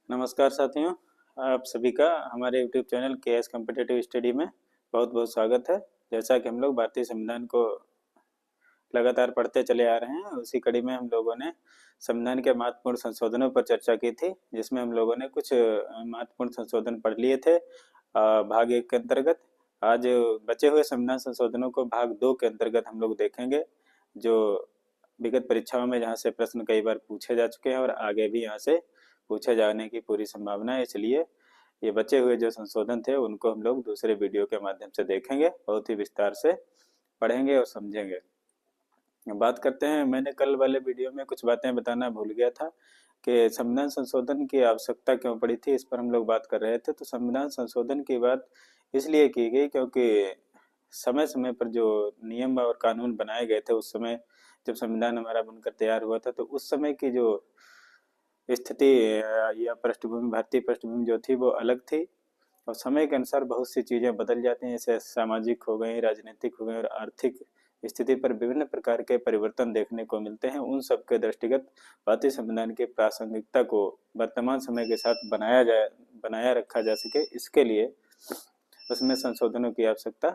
नमस्कार साथियों, आप सभी का हमारे YouTube channel KS competitive study में बहुत बहुत स्वागत है। जैसा कि हम लोग भारतीय संविधान को लगातार पढ़ते चले आ रहे हैं, उसी कड़ी में हम लोगों ने संविधान के महत्वपूर्ण संशोधनों पर चर्चा की थी, जिसमें हम लोगों ने कुछ महत्वपूर्ण संशोधन पढ़ लिए थे भाग 1 के अंतर्गत। आज बचे हुए संविधान संशोधनों को भाग 2 के अंतर्गत हम लोग देखेंगे, जो विगत परीक्षाओं में जहाँ से प्रश्न कई बार पूछे जा चुके हैं और आगे भी यहाँ से पूछे जाने की पूरी संभावना है। इसलिए ये बचे हुए जो संशोधन थे उनको हम लोग दूसरे वीडियो के माध्यम से देखेंगे, बहुत ही विस्तार से पढ़ेंगे और समझेंगे। बात करते हैं, मैंने कल वाले वीडियो में कुछ बातें बताना भूल गया था कि संविधान संशोधन की आवश्यकता क्यों पड़ी थी, इस पर हम लोग बात कर रहे थे। तो संविधान संशोधन की बात इसलिए की गई क्योंकि समय समय पर जो नियम और कानून बनाए गए थे, उस समय जब संविधान हमारा बनकर तैयार हुआ था, तो उस समय की जो स्थिति या पृष्ठभूमि, भारतीय पृष्ठभूमि जो थी वो अलग थी और समय के अनुसार बहुत सी चीज़ें बदल जाती हैं, जैसे सामाजिक हो गई, राजनीतिक हो गई और आर्थिक स्थिति पर विभिन्न प्रकार के परिवर्तन देखने को मिलते हैं। उन सब के दृष्टिगत भारतीय संविधान की प्रासंगिकता को वर्तमान समय के साथ बनाया रखा जा सके, इसके लिए उसमें संशोधनों की आवश्यकता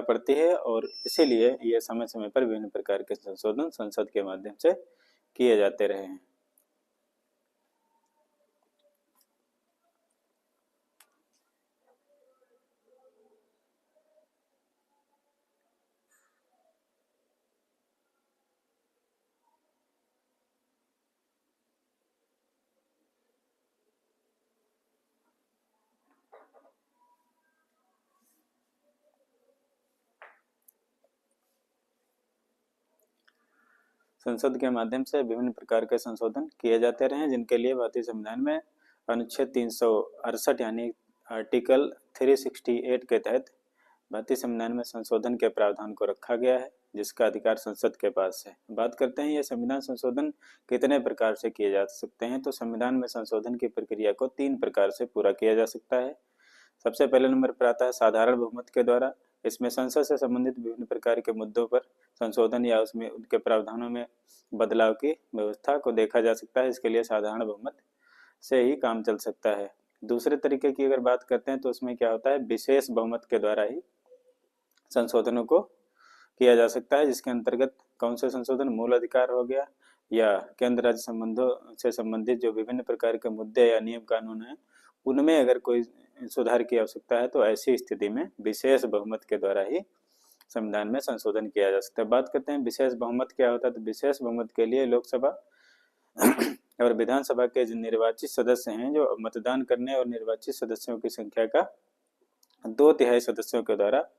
पड़ती है और इसीलिए ये समय समय पर विभिन्न प्रकार के संशोधन संसद के माध्यम से किए जाते रहे हैं। संसद के माध्यम से विभिन्न प्रकार के संशोधन किए जाते रहे, जिनके लिए भारतीय संविधान में अनुच्छेद 368 यानी आर्टिकल 368 के तहत भारतीय संविधान में संशोधन के प्रावधान को रखा गया है, जिसका अधिकार संसद के पास है। बात करते हैं ये संविधान संशोधन कितने प्रकार से किए जा सकते हैं। तो संविधान में संशोधन की प्रक्रिया को 3 प्रकार से पूरा किया जा सकता है। सबसे पहले नंबर पर आता है साधारण बहुमत के द्वारा। इसमें संसद से संबंधित विभिन्न प्रकार के मुद्दों पर संशोधन या उसमें उनके प्रावधानों में बदलाव की व्यवस्था को देखा जा सकता है। इसके लिए साधारण बहुमत से ही काम चल सकता है। दूसरे तरीके की अगर बात करते हैं तो उसमें क्या होता है, विशेष बहुमत के द्वारा ही संशोधनों को किया जा सकता है, जिसके अंतर्गत कौन से संशोधन, मूल अधिकार हो गया या केंद्र राज्य संबंधों से संबंधित जो विभिन्न प्रकार के मुद्दे या नियम कानून हैं, उनमें अगर कोई सुधार की आवश्यकता है तो ऐसी स्थिति में विशेष बहुमत के द्वारा ही संविधान में संशोधन किया जा सकता है। बात करते हैं विशेष बहुमत क्या होता है। तो विशेष बहुमत के लिए लोकसभा और विधानसभा के जो निर्वाचित सदस्य हैं, जो मतदान करने और निर्वाचित सदस्यों की संख्या का 2/3 सदस्यों के द्वारा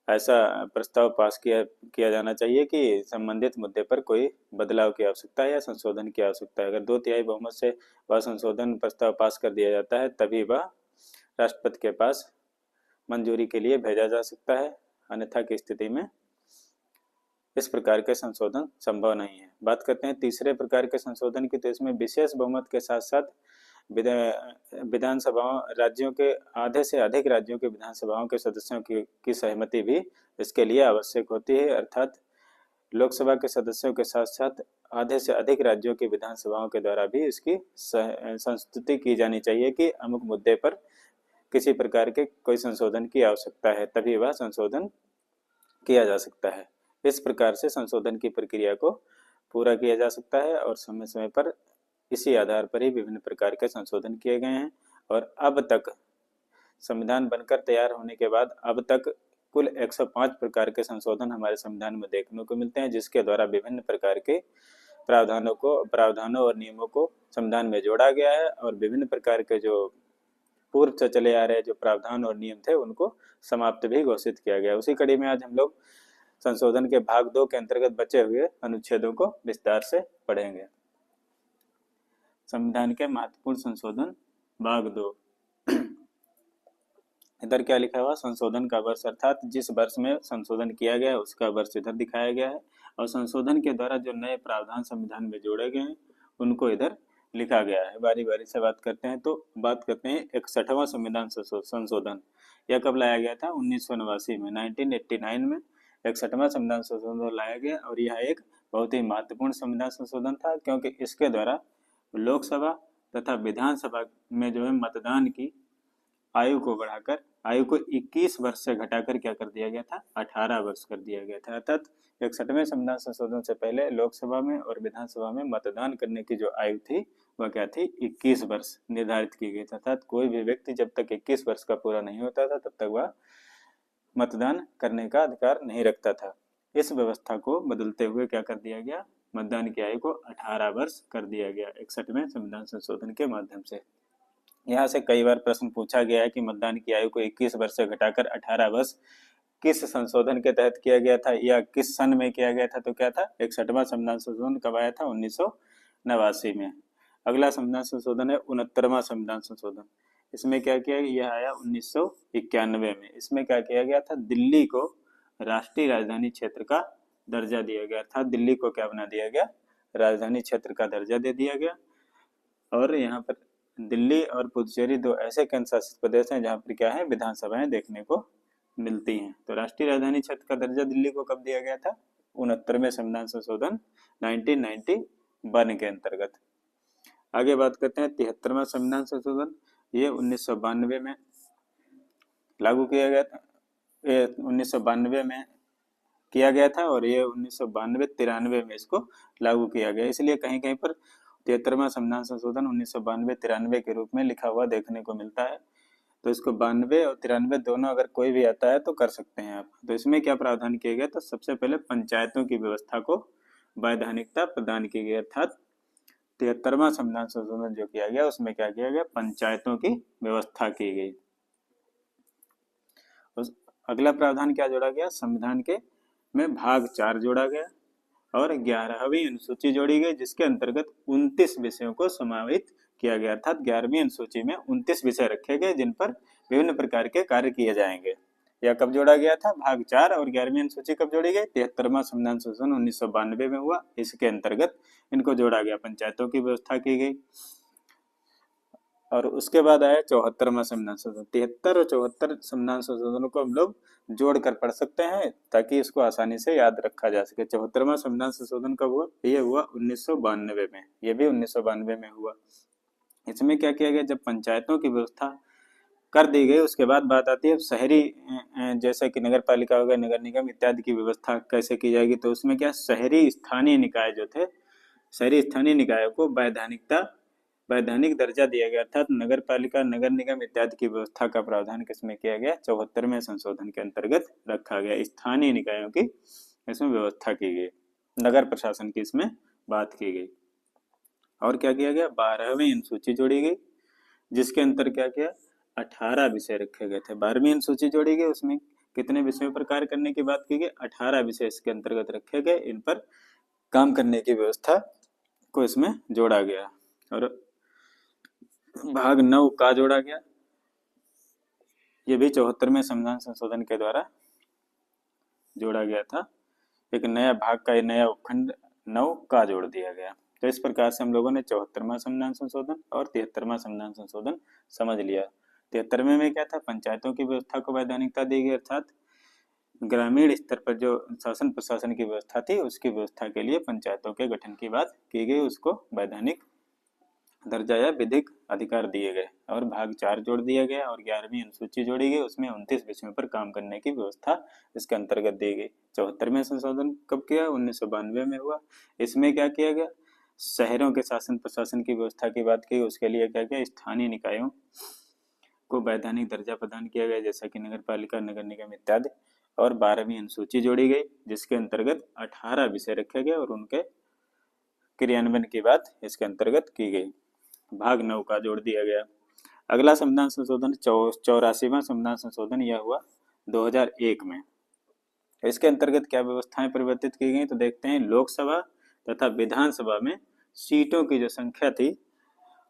ऐसा प्रस्ताव पास किया जाना चाहिए कि संबंधित मुद्दे पर कोई बदलाव की आवश्यकता है या संशोधन की आवश्यकता है। अगर 2/3 बहुमत से वह संशोधन प्रस्ताव पास कर दिया जाता है, तभी वह राष्ट्रपति के पास मंजूरी के लिए भेजा जा सकता है, अन्यथा की स्थिति में इस प्रकार के संशोधन संभव नहीं है। बात करते हैं तीसरे प्रकार के संशोधन की। तो इसमें विशेष बहुमत के साथ साथ विधानसभाओं, राज्यों के आधे से अधिक राज्यों के विधानसभाओं के सदस्यों की सहमति भी इसके लिए आवश्यक होती है। अर्थात लोकसभा के सदस्यों के साथ साथ आधे से अधिक राज्यों की विधानसभाओं के द्वारा भी इसकी संस्तुति की जानी चाहिए कि अमुक मुद्दे पर किसी प्रकार के कोई संशोधन की आवश्यकता है, तभी वह संशोधन किया जा सकता है। इस प्रकार से संशोधन की प्रक्रिया को पूरा किया जा सकता है और समय समय पर इसी आधार पर ही विभिन्न प्रकार के संशोधन किए गए हैं। और अब तक संविधान बनकर तैयार होने के बाद अब तक कुल 105 प्रकार के संशोधन हमारे संविधान में देखने को मिलते हैं, जिसके द्वारा विभिन्न प्रकार के प्रावधानों और नियमों को संविधान में जोड़ा गया है और विभिन्न प्रकार के जो पूर्व से चले आ रहे जो प्रावधान और नियम थे उनको समाप्त भी घोषित किया गया। उसी कड़ी में आज हम लोग संशोधन के भाग 2 के अंतर्गत बचे हुए अनुच्छेदों को विस्तार से पढ़ेंगे। संविधान के महत्वपूर्ण संशोधन भाग 2। इधर क्या लिखा हुआ, संशोधन का वर्ष, अर्थात जिस वर्ष में संशोधन किया गया उसका वर्ष इधर दिखाया गया है और संशोधन के द्वारा जो नए प्रावधान संविधान में जोड़े गए हैं उनको इधर लिखा गया है। बारी बारी से बात करते हैं। तो बात करते हैं 61वां संविधान संशोधन। यह कब लाया गया था? 1989 में, 1989 में 61वां संविधान संशोधन लाया गया और यह एक बहुत ही महत्वपूर्ण संविधान संशोधन था, क्योंकि इसके द्वारा लोकसभा तथा विधानसभा में जो है मतदान की आयु को बढ़ाकर आयु को 21 वर्ष से घटाकर क्या कर दिया गया था, 18 वर्ष कर दिया गया था। अर्थात 61वें संविधान संशोधन से पहले लोकसभा में और विधानसभा में मतदान करने की जो आयु थी वह क्या थी, 21 वर्ष निर्धारित की गई थी। अर्थात कोई भी व्यक्ति जब तक 21 वर्ष का पूरा नहीं होता था तब तक वह मतदान करने का अधिकार नहीं रखता था। इस व्यवस्था को बदलते हुए क्या कर दिया गया, मतदान की आयु को 18 वर्ष कर दिया गया 61वें संविधान संशोधन के माध्यम से। यहाँ से कई बार प्रश्न पूछा गया है कि मतदान की आयु को 21 वर्ष से घटाकर 18 वर्ष किस संशोधन के तहत किया गया था या किस सन में किया गया था, तो क्या था, 61वां संविधान संशोधन कब आया था, 1989 में। अगला संविधान संशोधन है 69वां संविधान संशोधन। इसमें क्या किया गया, यह आया 1991 में। इसमें क्या किया गया था, दिल्ली को राष्ट्रीय राजधानी क्षेत्र का दर्जा दिया गया था। दिल्ली को क्या बना दिया गया, राजधानी क्षेत्र का दर्जा दे दिया गया। और यहाँ पर दिल्ली और पुडुचेरी दो ऐसे केंद्र शासित प्रदेश हैं जहाँ पर क्या है, विधानसभाएं देखने को मिलती हैं। तो राष्ट्रीय राजधानी क्षेत्र का दर्जा दिल्ली को कब दिया गया था, 69वें संविधान संशोधन 1991 के अंतर्गत। आगे बात करते हैं 73वां संविधान संशोधन। ये 1992 में लागू किया गया था, 1992 में किया गया था और ये 1992-93 में इसको लागू किया गया। इसलिए कहीं कहीं पर 73वां संविधान संशोधन 1992-93 के रूप में लिखा हुआ देखने को मिलता है। तो इसको 92 और 93 दोनों अगर कोई भी आता है तो कर सकते हैं आप। तो इसमें क्या प्रावधान किया गया, तो सबसे पहले पंचायतों की व्यवस्था को वैधानिकता प्रदान की गई। अर्थात 73वां संविधान संशोधन जो किया गया उसमें क्या किया गया, पंचायतों की व्यवस्था की गई। अगला प्रावधान क्या जोड़ा गया, संविधान के में भाग 4 जोड़ा गया और 11वीं अनुसूची जोड़ी गई, जिसके अंतर्गत 29 विषयों को समाहित किया गया। अर्थात 11वीं अनुसूची में 29 विषय रखे गए जिन पर विभिन्न प्रकार के कार्य किए जाएंगे। यह कब जोड़ा गया था, भाग 4। और 11वीं अनुसूची कब जोड़ी गई, 73वां संविधान संशोधन 1992 में हुआ। इसके अंतर्गत इनको जोड़ा गया, पंचायतों की व्यवस्था की गई। और उसके बाद आया 74वां संविधान संशोधन। 73 और 74 संविधान संशोधनों को हम लोग जोड़कर पढ़ सकते हैं ताकि इसको आसानी से याद रखा जा सके। 74वां संविधान संशोधन कब हुआ, ये हुआ 1992 में। ये भी 1992 में हुआ। इसमें क्या किया गया, जब पंचायतों की व्यवस्था कर दी गई उसके बाद बात आती है शहरी, जैसे कि नगर पालिका हो गया, नगर निगम इत्यादि की व्यवस्था कैसे की जाएगी। तो उसमें क्या, शहरी स्थानीय निकाय जो थे, शहरी स्थानीय निकायों को वैधानिक दर्जा दिया गया। अर्थात नगर पालिका, नगर निगम इत्यादि की व्यवस्था का प्रावधान किसमें किया गया, 74वें संशोधन के अंतर्गत रखा गया। स्थानीय निकायों की इसमें व्यवस्था की गई, नगर प्रशासन की इसमें बात की गई। और क्या किया गया, 12वीं अनुसूची जोड़ी गई जिसके अंतर क्या किया, 18 विषय रखे गए थे। 12वीं अनुसूची जोड़ी गई, उसमें कितने विषयों पर कार्य करने की बात की गई, 18 विषय इसके अंतर्गत रखे गए। इन पर काम करने की व्यवस्था को इसमें जोड़ा गया। और भाग 9 का जोड़ा गया, ये भी 74वें संविधान संशोधन के द्वारा जोड़ा गया था। एक नया भाग का नया उपखंड 9 का जोड़ दिया गया। तो इस प्रकार से हम लोगों ने 74वां संविधान संशोधन और 73वां संविधान संशोधन समझ लिया। 73वें में क्या था, पंचायतों की व्यवस्था को वैधानिकता दी गई। अर्थात ग्रामीण स्तर पर जो शासन प्रशासन की व्यवस्था थी उसकी व्यवस्था के लिए पंचायतों के गठन की बात की गई, उसको वैधानिक दर्जा या विधिक अधिकार दिए गए। और भाग 4 जोड़ दिया गया और 11वीं अनुसूची जोड़ी गई, उसमें 29 विषयों पर काम करने की व्यवस्था इसके अंतर्गत दी गई। 74वें संशोधन कब किया, 1992 में हुआ। इसमें क्या किया गया, शहरों के शासन प्रशासन की व्यवस्था की बात की, उसके लिए क्या किया, स्थानीय निकायों को वैधानिक दर्जा प्रदान किया गया जैसा कि नगर पालिका, नगर निगम इत्यादि। और 12वीं अनुसूची जोड़ी गई जिसके अंतर्गत 18 विषय रखे गए और उनके क्रियान्वयन की बात इसके अंतर्गत की गई। भाग 9 का जोड़ दिया गया। अगला संविधान संशोधन 84वां संविधान संशोधन यह हुआ 2001 में। इसके अंतर्गत क्या व्यवस्थाएं परिवर्तित की गई, तो देखते हैं लोकसभा तथा विधानसभा में सीटों की जो संख्या थी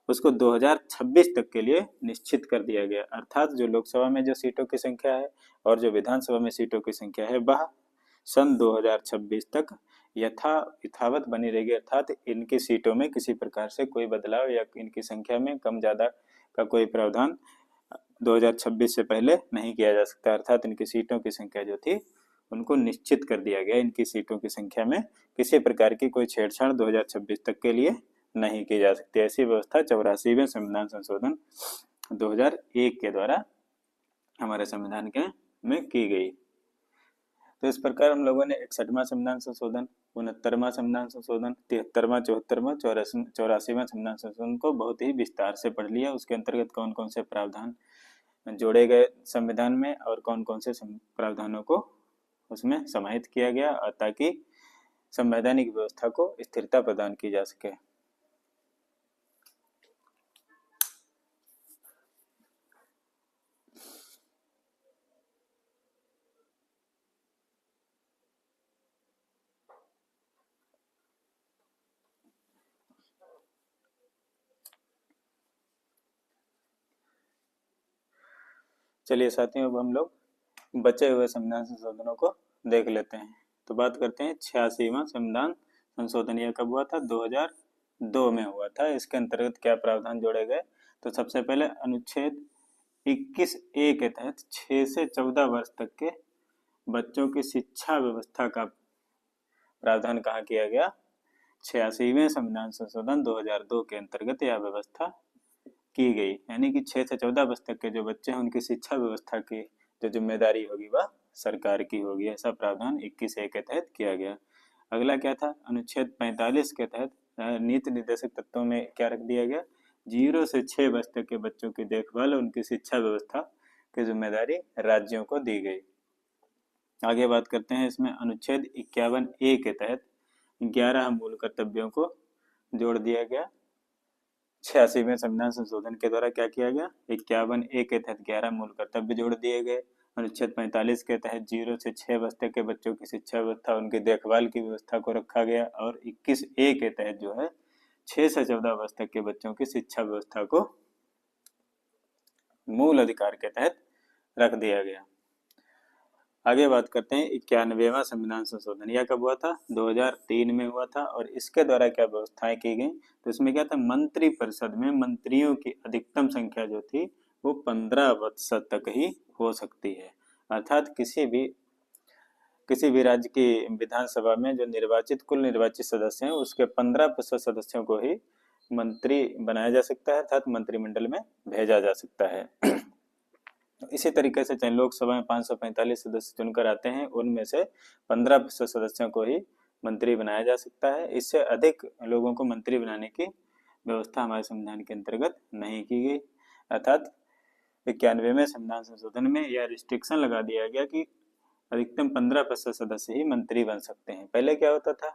उसको 2026 तक के लिए निश्चित कर दिया गया। अर्थात जो लोकसभा में जो सीटों की संख्या है और जो विधानसभा में सीटों की संख्या है वह सन 2026 तक यथावत बनी रहेगी। अर्थात इनकी सीटों में किसी प्रकार से कोई बदलाव या इनकी संख्या में कम ज्यादा का कोई प्रावधान 2026 से पहले नहीं किया जा सकता। अर्थात इनकी सीटों की संख्या जो थी उनको निश्चित कर दिया गया। इनकी सीटों की संख्या में किसी प्रकार की कोई छेड़छाड़ 2026 तक के लिए नहीं की जा सकती। ऐसी व्यवस्था 84वें संविधान संशोधन 2001 के द्वारा हमारे संविधान के में की गई। तो इस प्रकार हम लोगों ने 61वां संविधान संशोधन, 69वां संविधान संशोधन, 73वां, 74वां, 84वां संविधान संशोधन को बहुत ही विस्तार से पढ़ लिया। उसके अंतर्गत कौन कौन से प्रावधान जोड़े गए संविधान में और कौन कौन से प्रावधानों को उसमें समाहित किया गया, और ताकि संवैधानिक व्यवस्था को स्थिरता प्रदान की जा सके। चलिए साथियों, अब हम लोग बचे हुए संविधान संशोधनों को देख लेते हैं। तो बात करते हैं 86वां संविधान संशोधन। यह कब हुआ था? 2002 में हुआ था। इसके अंतर्गत क्या प्रावधान जोड़े गए? तो सबसे पहले अनुच्छेद 21A के तहत 6 से 14 वर्ष तक के बच्चों की शिक्षा व्यवस्था का प्रावधान कहाँ किया गया? 86वें संविधान संशोधन 2002 के अंतर्गत यह व्यवस्था की गई। यानी कि 6 से 14 वर्ष तक के जो बच्चे हैं उनकी शिक्षा व्यवस्था की जो जिम्मेदारी होगी वह सरकार की होगी। ऐसा प्रावधान 21A के तहत किया गया। अगला क्या था? अनुच्छेद 45 के तहत नीति निर्देशक तत्वों में क्या रख दिया गया? 0 से 6 वर्ष तक के बच्चों की देखभाल और उनकी शिक्षा व्यवस्था की जिम्मेदारी राज्यों को दी गई। आगे बात करते हैं, इसमें अनुच्छेद 51A के तहत 11 मूल कर्तव्यों को जोड़ दिया गया। 86वें संविधान संशोधन के द्वारा क्या किया गया? 51A के तहत 11 मूल कर्तव्य जोड़ दिए गए। अनुच्छेद 45 के तहत 0 से 6 वर्ष तक के बच्चों की शिक्षा व्यवस्था, उनकी देखभाल की व्यवस्था को रखा गया। और 21A के तहत जो है 6 से 14 वर्ष तक के बच्चों की शिक्षा व्यवस्था को मूल अधिकार के तहत रख दिया गया। आगे बात करते हैं 91वां संविधान संशोधन। यह कब हुआ था? 2003 में हुआ था। और इसके द्वारा क्या व्यवस्थाएं की गई? तो इसमें क्या था? मंत्री परिषद में मंत्रियों की अधिकतम संख्या जो थी वो 15% तक ही हो सकती है। अर्थात किसी भी राज्य की विधानसभा में जो कुल निर्वाचित सदस्य हैं उसके 15% सदस्यों को ही मंत्री बनाया जा सकता है, अर्थात मंत्रिमंडल में भेजा जा सकता है। इसी तरीके से चाहे लोकसभा में 545 सदस्य चुनकर आते हैं, उनमें से 15% सदस्यों को ही मंत्री बनाया जा सकता है। इससे अधिक लोगों को मंत्री बनाने की व्यवस्था हमारे संविधान के अंतर्गत नहीं की गई। अर्थात 91वें संविधान संशोधन में यह रिस्ट्रिक्शन लगा दिया गया कि अधिकतम 15% सदस्य ही मंत्री बन सकते हैं। पहले क्या होता था?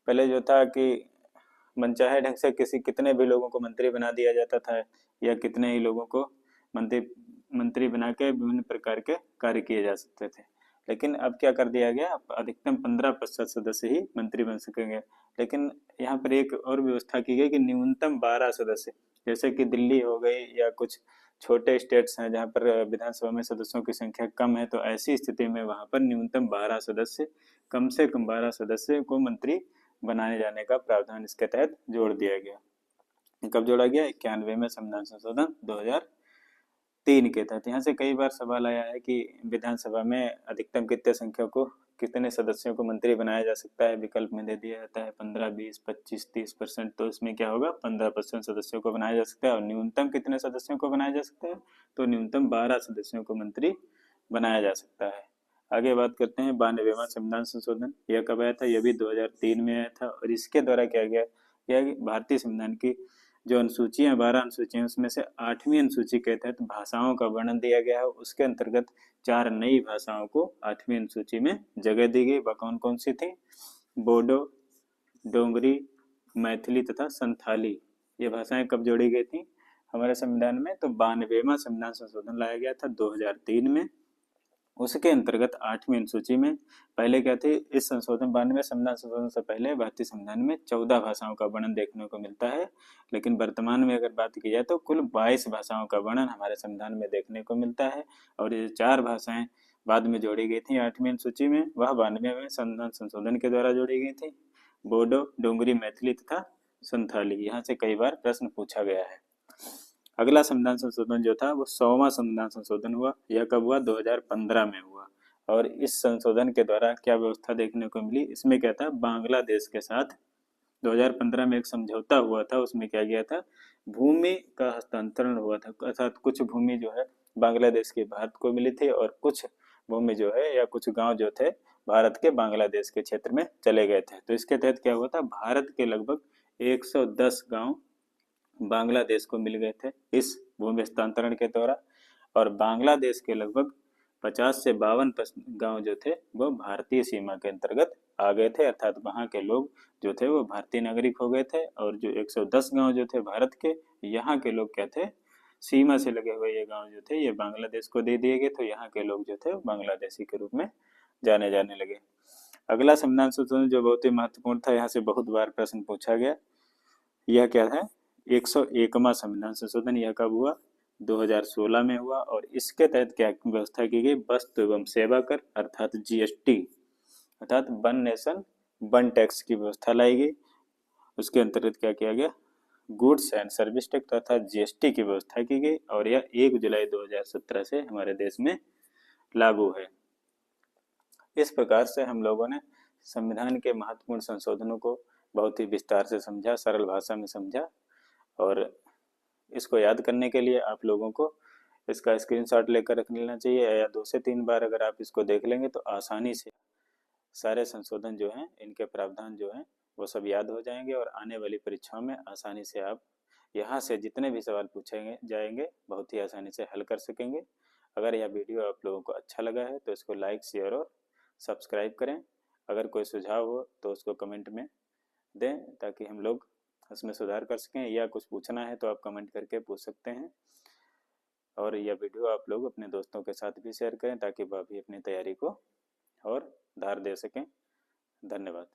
पहले जो था कि मनचाहे ढंग से कितने भी लोगों को मंत्री बना दिया जाता था, या कितने ही लोगों को मंत्री बना के विभिन्न प्रकार के कार्य किए जा सकते थे। लेकिन अब क्या कर दिया गया? अधिकतम 15% सदस्य ही मंत्री बन सकेंगे। लेकिन यहाँ पर एक और व्यवस्था की गई कि न्यूनतम 12 सदस्य, जैसे कि दिल्ली हो गई या कुछ छोटे स्टेट्स हैं जहाँ पर विधानसभा में सदस्यों की संख्या कम है, तो ऐसी स्थिति में वहाँ पर न्यूनतम 12 सदस्य, कम से कम 12 सदस्य को मंत्री बनाए जाने का प्रावधान इसके तहत जोड़ दिया गया। कब जोड़ा गया? 91वें संविधान संशोधन 2003 के तहत। यहाँ से कई बार सवाल आया है कि विधानसभा में अधिकतम कितने सदस्यों को मंत्री बनाया जा सकता है। विकल्प में दे दिया जाता है 15, 20, 25, 30%। तो इसमें क्या होगा? 15% सदस्यों को बनाया जा सकता है। और न्यूनतम कितने सदस्यों को बनाया जा सकता है? तो न्यूनतम 12 सदस्यों को मंत्री बनाया जा सकता है। आगे बात करते हैं 92वां संविधान संशोधन। यह कब आया था? यह भी 2003 में आया था। और इसके द्वारा क्या गया? यह भारतीय संविधान की जो अनुसूचियां 12 अनुसूचियां, उसमें से 8वीं अनुसूची के तहत भाषाओं का वर्णन दिया गया है। उसके अंतर्गत 4 नई भाषाओं को 8वीं अनुसूची में जगह दी गई। वह कौन कौन सी थी? बोडो, डोंगरी, मैथिली तथा संथाली। ये भाषाएं कब जोड़ी गई थी हमारे संविधान में? तो 92वां संविधान संशोधन लाया गया था 2003 में। उसके अंतर्गत 8वीं अनुसूची में पहले क्या थी? इस संशोधन 92वें संविधान संशोधन से पहले भारतीय संविधान में 14 भाषाओं का वर्णन देखने को मिलता है। लेकिन वर्तमान में अगर बात की जाए तो कुल 22 भाषाओं का वर्णन हमारे संविधान में देखने को मिलता है। और ये 4 भाषाएं बाद में जोड़ी गई थी 8वीं अनुसूची में, वह 92वें संविधान संशोधन के द्वारा जोड़ी गई थी। बोडो, डोंगरी, मैथिली तथा संथाली। यहाँ से कई बार प्रश्न पूछा गया है। अगला संविधान संशोधन जो था वो 100वां संविधान संशोधन हुआ। यह कब हुआ? 2015 में हुआ। और इस संशोधन के द्वारा क्या व्यवस्था देखने को मिली? इसमें क्या था? बांग्लादेश के साथ 2015 में एक समझौता हुआ था, उसमें क्या गया था, भूमि का हस्तांतरण हुआ था, अर्थात कुछ भूमि जो है बांग्लादेश की भारत को मिली थी और कुछ भूमि जो है या कुछ गांव जो थे भारत के बांग्लादेश के क्षेत्र में चले गए थे। तो इसके तहत क्या हुआ था, भारत के लगभग 110 गांव बांग्लादेश को मिल गए थे इस भूमि हस्तांतरण के दौरान, और बांग्लादेश के लगभग 50 से 52 गांव जो थे वो भारतीय सीमा के अंतर्गत आ गए थे, अर्थात वहाँ के लोग जो थे वो भारतीय नागरिक हो गए थे। और जो 110 गांव जो थे भारत के, यहाँ के लोग क्या थे, सीमा से लगे हुए ये गांव जो थे ये बांग्लादेश को दे दिए गए, तो यहाँ के लोग जो थे वो बांग्लादेशी के रूप में जाने लगे। अगला संविधान संशोधन जो बहुत ही महत्वपूर्ण था, यहाँ से बहुत बार प्रश्न पूछा गया, यह क्या है, 101वां संविधान संशोधन। यह कब हुआ, 2016 में हुआ, और इसके तहत क्या व्यवस्था की गई, वस्तु एवं सेवा कर अर्थात जीएसटी, अर्थात वन नेशन वन टैक्स की व्यवस्था लाई गई। उसके अंतर्गत क्या किया गया, गुड्स एंड सर्विस टैक्स अर्थात जीएसटी की व्यवस्था की गई, और यह 1 जुलाई 2017 से हमारे देश में लागू है। इस प्रकार से हम लोगों ने संविधान के महत्वपूर्ण संशोधनों को बहुत ही विस्तार से समझा, सरल भाषा में समझा, और इसको याद करने के लिए आप लोगों को इसका स्क्रीनशॉट लेकर रख लेना चाहिए, या 2 से 3 बार अगर आप इसको देख लेंगे तो आसानी से सारे संशोधन जो हैं, इनके प्रावधान जो हैं वो सब याद हो जाएंगे, और आने वाली परीक्षाओं में आसानी से आप यहाँ से जितने भी सवाल पूछेंगे जाएंगे बहुत ही आसानी से हल कर सकेंगे। अगर यह वीडियो आप लोगों को अच्छा लगा है तो इसको लाइक, शेयर और सब्सक्राइब करें। अगर कोई सुझाव हो तो उसको कमेंट में दें ताकि हम लोग उसमें सुधार कर सकें, या कुछ पूछना है तो आप कमेंट करके पूछ सकते हैं। और यह वीडियो आप लोग अपने दोस्तों के साथ भी शेयर करें ताकि वह भी अपनी तैयारी को और धार दे सकें। धन्यवाद।